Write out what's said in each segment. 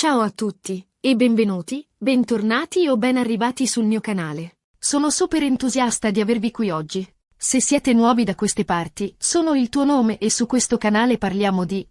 Ciao a tutti, e benvenuti, bentornati o ben arrivati sul mio canale. Sono super entusiasta di avervi qui oggi. Se siete nuovi da queste parti, sono il tuo nome e su questo canale parliamo di,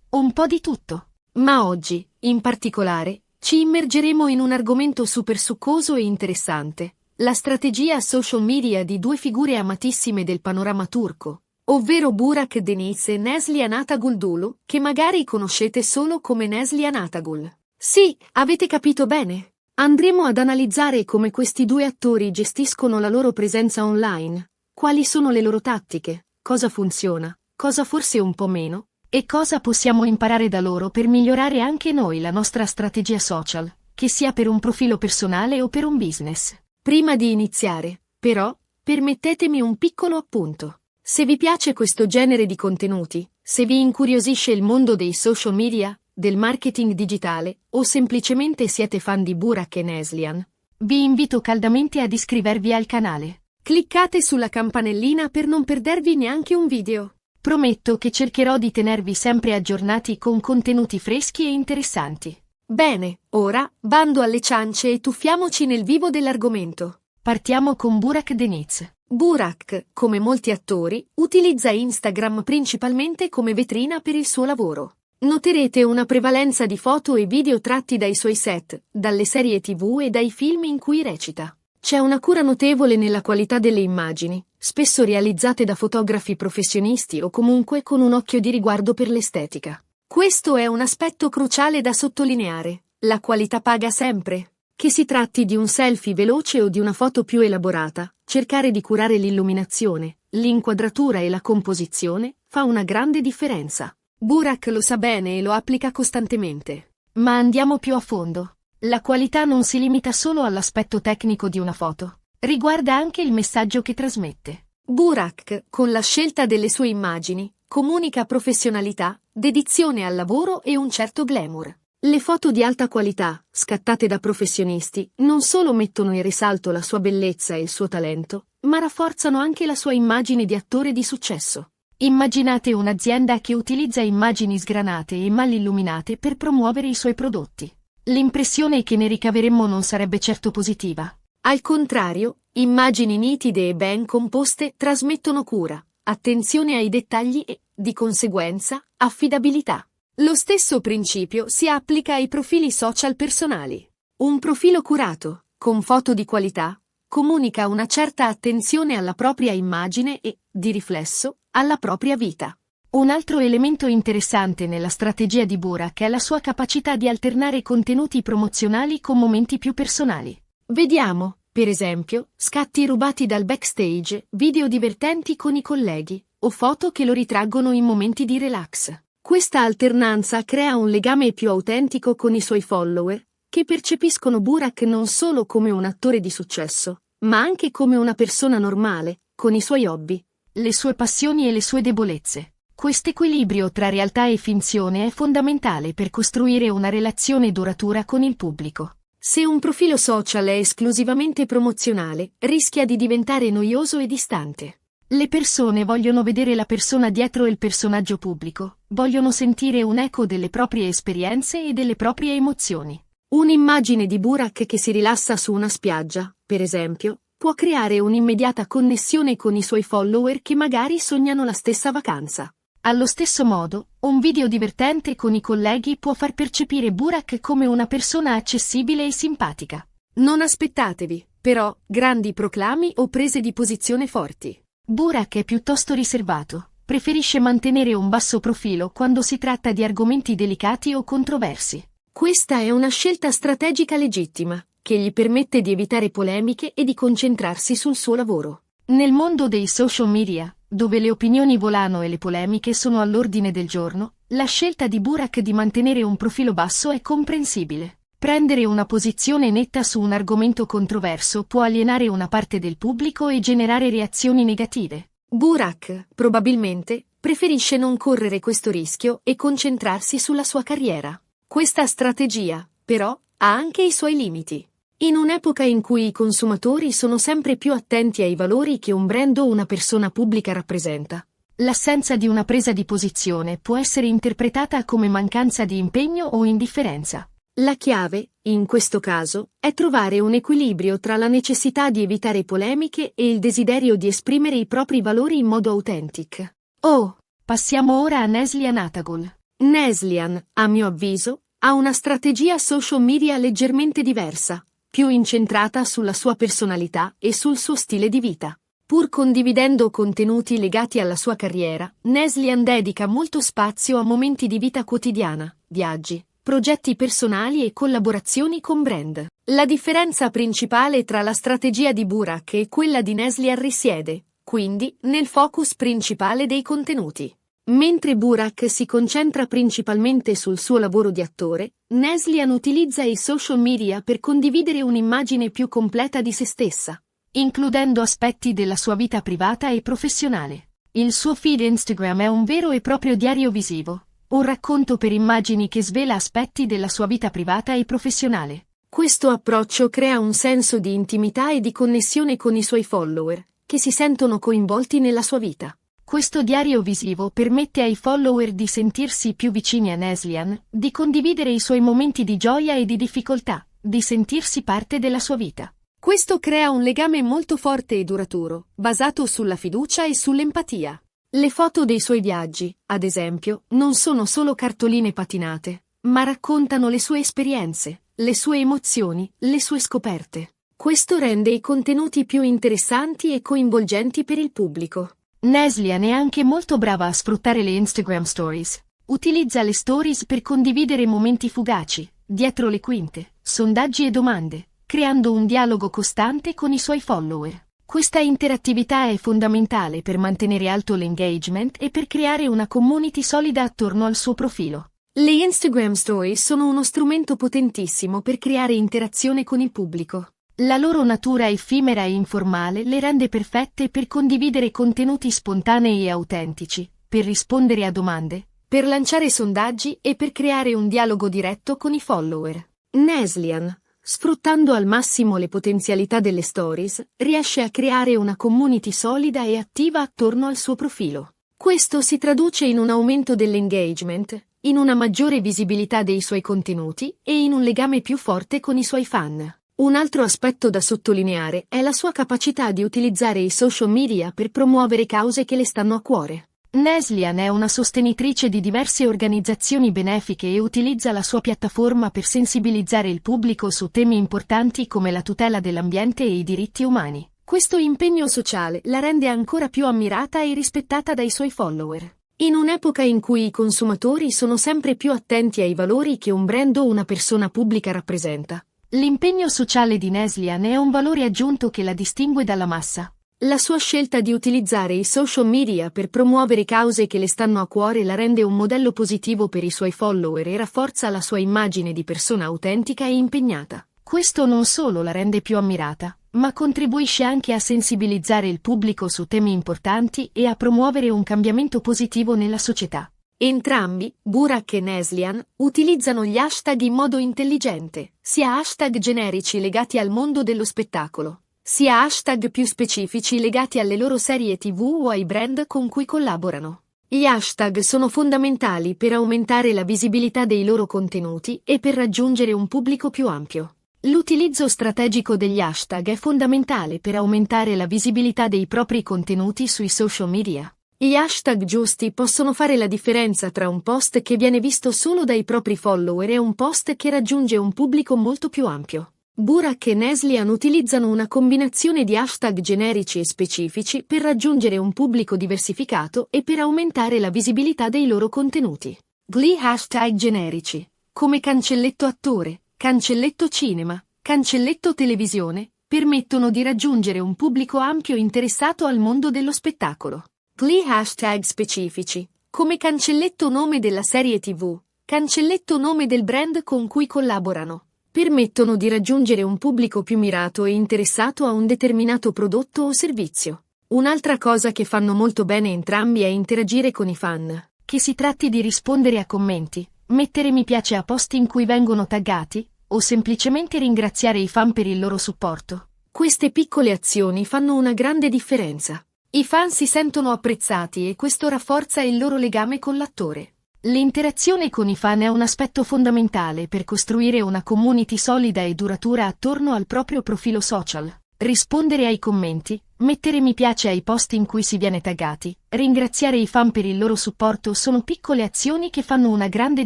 un po' di tutto. Ma oggi, in particolare, ci immergeremo in un argomento super succoso e interessante. La strategia social media di due figure amatissime del panorama turco, ovvero Burak Deniz e Neslihan Atagul, che magari conoscete solo come Neslihan Atagul. Sì, avete capito bene. Andremo ad analizzare come questi due attori gestiscono la loro presenza online, quali sono le loro tattiche, cosa funziona, cosa forse un po' meno, e cosa possiamo imparare da loro per migliorare anche noi la nostra strategia social, che sia per un profilo personale o per un business. Prima di iniziare, però, permettetemi un piccolo appunto. Se vi piace questo genere di contenuti, se vi incuriosisce il mondo dei social media, del marketing digitale, o semplicemente siete fan di Burak e Neslihan, vi invito caldamente ad iscrivervi al canale. Cliccate sulla campanellina per non perdervi neanche un video. Prometto che cercherò di tenervi sempre aggiornati con contenuti freschi e interessanti. Bene, ora, bando alle ciance e tuffiamoci nel vivo dell'argomento. Partiamo con Burak Deniz. Burak, come molti attori, utilizza Instagram principalmente come vetrina per il suo lavoro. Noterete una prevalenza di foto e video tratti dai suoi set, dalle serie TV e dai film in cui recita. C'è una cura notevole nella qualità delle immagini, spesso realizzate da fotografi professionisti o comunque con un occhio di riguardo per l'estetica. Questo è un aspetto cruciale da sottolineare. La qualità paga sempre. Che si tratti di un selfie veloce o di una foto più elaborata, cercare di curare l'illuminazione, l'inquadratura e la composizione fa una grande differenza. Burak lo sa bene e lo applica costantemente. Ma andiamo più a fondo. La qualità non si limita solo all'aspetto tecnico di una foto. Riguarda anche il messaggio che trasmette. Burak, con la scelta delle sue immagini, comunica professionalità, dedizione al lavoro e un certo glamour. Le foto di alta qualità, scattate da professionisti, non solo mettono in risalto la sua bellezza e il suo talento, ma rafforzano anche la sua immagine di attore di successo. Immaginate un'azienda che utilizza immagini sgranate e mal illuminate per promuovere i suoi prodotti. L'impressione che ne ricaveremmo non sarebbe certo positiva. Al contrario, immagini nitide e ben composte trasmettono cura, attenzione ai dettagli e, di conseguenza, affidabilità. Lo stesso principio si applica ai profili social personali. Un profilo curato, con foto di qualità, comunica una certa attenzione alla propria immagine e, di riflesso, alla propria vita. Un altro elemento interessante nella strategia di Burak è la sua capacità di alternare contenuti promozionali con momenti più personali. Vediamo, per esempio, scatti rubati dal backstage, video divertenti con i colleghi, o foto che lo ritraggono in momenti di relax. Questa alternanza crea un legame più autentico con i suoi follower, che percepiscono Burak non solo come un attore di successo, ma anche come una persona normale, con i suoi hobby, le sue passioni e le sue debolezze. Quest'equilibrio tra realtà e finzione è fondamentale per costruire una relazione duratura con il pubblico. Se un profilo social è esclusivamente promozionale, rischia di diventare noioso e distante. Le persone vogliono vedere la persona dietro il personaggio pubblico, vogliono sentire un eco delle proprie esperienze e delle proprie emozioni. Un'immagine di Burak che si rilassa su una spiaggia, per esempio, può creare un'immediata connessione con i suoi follower che magari sognano la stessa vacanza. Allo stesso modo, un video divertente con i colleghi può far percepire Burak come una persona accessibile e simpatica. Non aspettatevi, però, grandi proclami o prese di posizione forti. Burak è piuttosto riservato, preferisce mantenere un basso profilo quando si tratta di argomenti delicati o controversi. Questa è una scelta strategica legittima, che gli permette di evitare polemiche e di concentrarsi sul suo lavoro. Nel mondo dei social media, dove le opinioni volano e le polemiche sono all'ordine del giorno, la scelta di Burak di mantenere un profilo basso è comprensibile. Prendere una posizione netta su un argomento controverso può alienare una parte del pubblico e generare reazioni negative. Burak, probabilmente, preferisce non correre questo rischio e concentrarsi sulla sua carriera. Questa strategia, però, ha anche i suoi limiti. In un'epoca in cui i consumatori sono sempre più attenti ai valori che un brand o una persona pubblica rappresenta, l'assenza di una presa di posizione può essere interpretata come mancanza di impegno o indifferenza. La chiave, in questo caso, è trovare un equilibrio tra la necessità di evitare polemiche e il desiderio di esprimere i propri valori in modo autentico. Oh, passiamo ora a Neslihan Atagul. Neslihan, a mio avviso, ha una strategia social media leggermente diversa, più incentrata sulla sua personalità e sul suo stile di vita. Pur condividendo contenuti legati alla sua carriera, Neslihan dedica molto spazio a momenti di vita quotidiana, viaggi, progetti personali e collaborazioni con brand. La differenza principale tra la strategia di Burak e quella di Neslihan risiede, quindi, nel focus principale dei contenuti. Mentre Burak si concentra principalmente sul suo lavoro di attore, Neslihan utilizza i social media per condividere un'immagine più completa di se stessa, includendo aspetti della sua vita privata e professionale. Il suo feed Instagram è un vero e proprio diario visivo, un racconto per immagini che svela aspetti della sua vita privata e professionale. Questo approccio crea un senso di intimità e di connessione con i suoi follower, che si sentono coinvolti nella sua vita. Questo diario visivo permette ai follower di sentirsi più vicini a Neslihan, di condividere i suoi momenti di gioia e di difficoltà, di sentirsi parte della sua vita. Questo crea un legame molto forte e duraturo, basato sulla fiducia e sull'empatia. Le foto dei suoi viaggi, ad esempio, non sono solo cartoline patinate, ma raccontano le sue esperienze, le sue emozioni, le sue scoperte. Questo rende i contenuti più interessanti e coinvolgenti per il pubblico. Neslihan è anche molto brava a sfruttare le Instagram Stories. Utilizza le stories per condividere momenti fugaci, dietro le quinte, sondaggi e domande, creando un dialogo costante con i suoi follower. Questa interattività è fondamentale per mantenere alto l'engagement e per creare una community solida attorno al suo profilo. Le Instagram Stories sono uno strumento potentissimo per creare interazione con il pubblico. La loro natura effimera e informale le rende perfette per condividere contenuti spontanei e autentici, per rispondere a domande, per lanciare sondaggi e per creare un dialogo diretto con i follower. Neslihan, sfruttando al massimo le potenzialità delle stories, riesce a creare una community solida e attiva attorno al suo profilo. Questo si traduce in un aumento dell'engagement, in una maggiore visibilità dei suoi contenuti e in un legame più forte con i suoi fan. Un altro aspetto da sottolineare è la sua capacità di utilizzare i social media per promuovere cause che le stanno a cuore. Neslihan è una sostenitrice di diverse organizzazioni benefiche e utilizza la sua piattaforma per sensibilizzare il pubblico su temi importanti come la tutela dell'ambiente e i diritti umani. Questo impegno sociale la rende ancora più ammirata e rispettata dai suoi follower. In un'epoca in cui i consumatori sono sempre più attenti ai valori che un brand o una persona pubblica rappresenta, l'impegno sociale di Neslihan è un valore aggiunto che la distingue dalla massa. La sua scelta di utilizzare i social media per promuovere cause che le stanno a cuore la rende un modello positivo per i suoi follower e rafforza la sua immagine di persona autentica e impegnata. Questo non solo la rende più ammirata, ma contribuisce anche a sensibilizzare il pubblico su temi importanti e a promuovere un cambiamento positivo nella società. Entrambi, Burak e Neslihan, utilizzano gli hashtag in modo intelligente, sia hashtag generici legati al mondo dello spettacolo, sia hashtag più specifici legati alle loro serie TV o ai brand con cui collaborano. Gli hashtag sono fondamentali per aumentare la visibilità dei loro contenuti e per raggiungere un pubblico più ampio. L'utilizzo strategico degli hashtag è fondamentale per aumentare la visibilità dei propri contenuti sui social media. Gli hashtag giusti possono fare la differenza tra un post che viene visto solo dai propri follower e un post che raggiunge un pubblico molto più ampio. Burak e Neslihan utilizzano una combinazione di hashtag generici e specifici per raggiungere un pubblico diversificato e per aumentare la visibilità dei loro contenuti. Gli hashtag generici, come cancelletto attore, cancelletto cinema, cancelletto televisione, permettono di raggiungere un pubblico ampio interessato al mondo dello spettacolo. Gli hashtag specifici, come cancelletto nome della serie TV, cancelletto nome del brand con cui collaborano, permettono di raggiungere un pubblico più mirato e interessato a un determinato prodotto o servizio. Un'altra cosa che fanno molto bene entrambi è interagire con i fan, che si tratti di rispondere a commenti, mettere mi piace a post in cui vengono taggati, o semplicemente ringraziare i fan per il loro supporto. Queste piccole azioni fanno una grande differenza. I fan si sentono apprezzati e questo rafforza il loro legame con l'attore. L'interazione con i fan è un aspetto fondamentale per costruire una community solida e duratura attorno al proprio profilo social. Rispondere ai commenti, mettere mi piace ai post in cui si viene taggati, ringraziare i fan per il loro supporto sono piccole azioni che fanno una grande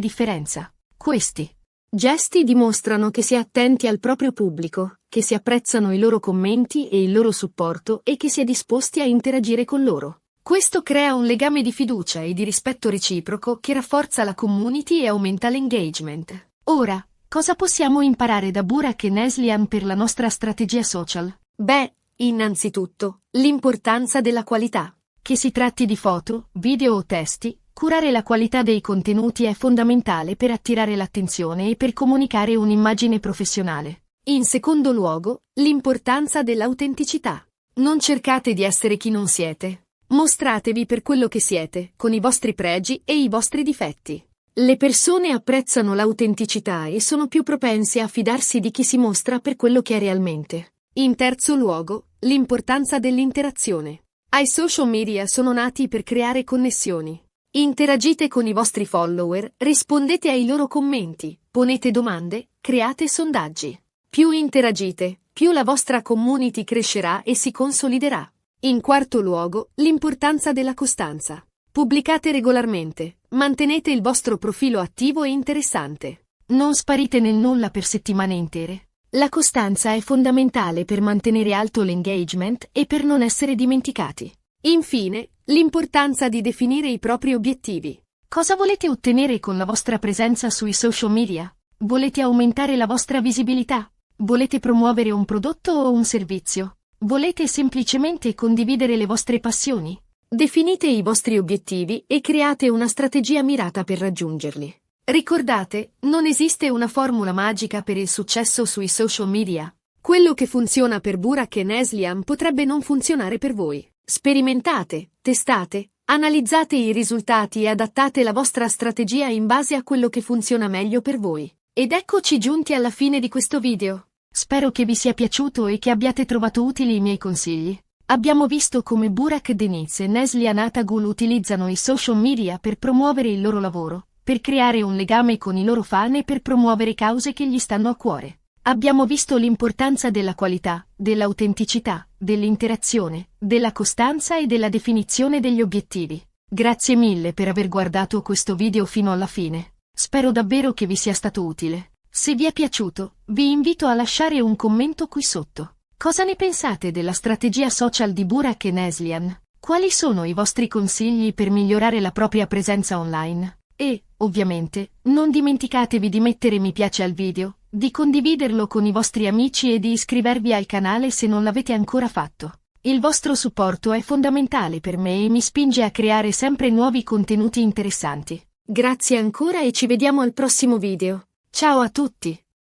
differenza. Questi gesti dimostrano che si è attenti al proprio pubblico, che si apprezzano i loro commenti e il loro supporto e che si è disposti a interagire con loro. Questo crea un legame di fiducia e di rispetto reciproco che rafforza la community e aumenta l'engagement. Ora, cosa possiamo imparare da Burak e Neslihan per la nostra strategia social? Beh, innanzitutto, l'importanza della qualità. Che si tratti di foto, video o testi, curare la qualità dei contenuti è fondamentale per attirare l'attenzione e per comunicare un'immagine professionale. In secondo luogo, l'importanza dell'autenticità. Non cercate di essere chi non siete. Mostratevi per quello che siete, con i vostri pregi e i vostri difetti. Le persone apprezzano l'autenticità e sono più propense a fidarsi di chi si mostra per quello che è realmente. In terzo luogo, l'importanza dell'interazione. I social media sono nati per creare connessioni. Interagite con i vostri follower, rispondete ai loro commenti, ponete domande, create sondaggi. Più interagite, più la vostra community crescerà e si consoliderà. In quarto luogo, l'importanza della costanza. Pubblicate regolarmente, mantenete il vostro profilo attivo e interessante. Non sparite nel nulla per settimane intere. La costanza è fondamentale per mantenere alto l'engagement e per non essere dimenticati. Infine, l'importanza di definire i propri obiettivi. Cosa volete ottenere con la vostra presenza sui social media? Volete aumentare la vostra visibilità? Volete promuovere un prodotto o un servizio? Volete semplicemente condividere le vostre passioni? Definite i vostri obiettivi e create una strategia mirata per raggiungerli. Ricordate, non esiste una formula magica per il successo sui social media. Quello che funziona per Burak e Neslihan potrebbe non funzionare per voi. Sperimentate, testate, analizzate i risultati e adattate la vostra strategia in base a quello che funziona meglio per voi. Ed eccoci giunti alla fine di questo video. Spero che vi sia piaciuto e che abbiate trovato utili i miei consigli. Abbiamo visto come Burak Deniz e Neslihan Atagul utilizzano i social media per promuovere il loro lavoro, per creare un legame con i loro fan e per promuovere cause che gli stanno a cuore. Abbiamo visto l'importanza della qualità, dell'autenticità, dell'interazione, della costanza e della definizione degli obiettivi. Grazie mille per aver guardato questo video fino alla fine. Spero davvero che vi sia stato utile. Se vi è piaciuto, vi invito a lasciare un commento qui sotto. Cosa ne pensate della strategia social di Burak e Neslihan? Quali sono i vostri consigli per migliorare la propria presenza online? E, ovviamente, non dimenticatevi di mettere mi piace al video, di condividerlo con i vostri amici e di iscrivervi al canale se non l'avete ancora fatto. Il vostro supporto è fondamentale per me e mi spinge a creare sempre nuovi contenuti interessanti. Grazie ancora e ci vediamo al prossimo video. Ciao a tutti!